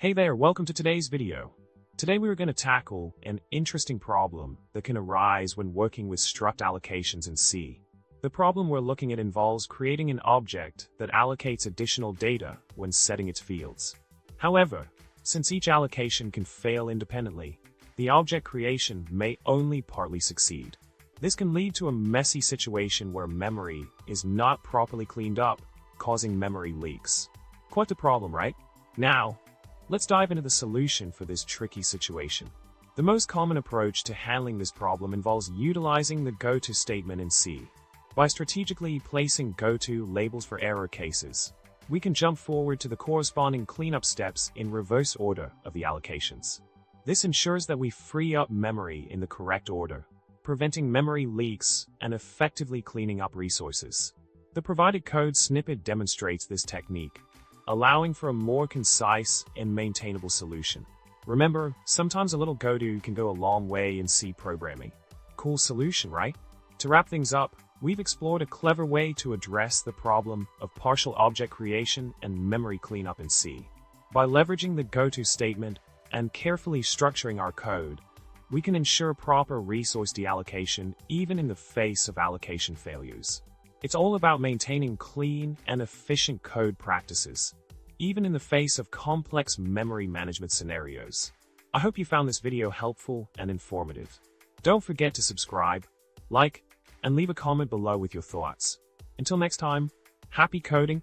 Hey there, welcome to today's video. Today we are going to tackle an interesting problem that can arise when working with struct allocations in C. The problem we're looking at involves creating an object that allocates additional data when setting its fields. However, since each allocation can fail independently, the object creation may only partly succeed. This can lead to a messy situation where memory is not properly cleaned up, causing memory leaks. Quite a problem, right? Now, let's dive into the solution for this tricky situation. The most common approach to handling this problem involves utilizing the goto statement in C. By strategically placing goto labels for error cases, we can jump forward to the corresponding cleanup steps in reverse order of the allocations. This ensures that we free up memory in the correct order, preventing memory leaks and effectively cleaning up resources. The provided code snippet demonstrates this technique, allowing for a more concise and maintainable solution. Remember, sometimes a little goto can go a long way in C programming. Cool solution, right? To wrap things up, we've explored a clever way to address the problem of partial object creation and memory cleanup in C. By leveraging the goto statement and carefully structuring our code, we can ensure proper resource deallocation even in the face of allocation failures. It's all about maintaining clean and efficient code practices, even in the face of complex memory management scenarios. I hope you found this video helpful and informative. Don't forget to subscribe, like, and leave a comment below with your thoughts. Until next time, happy coding!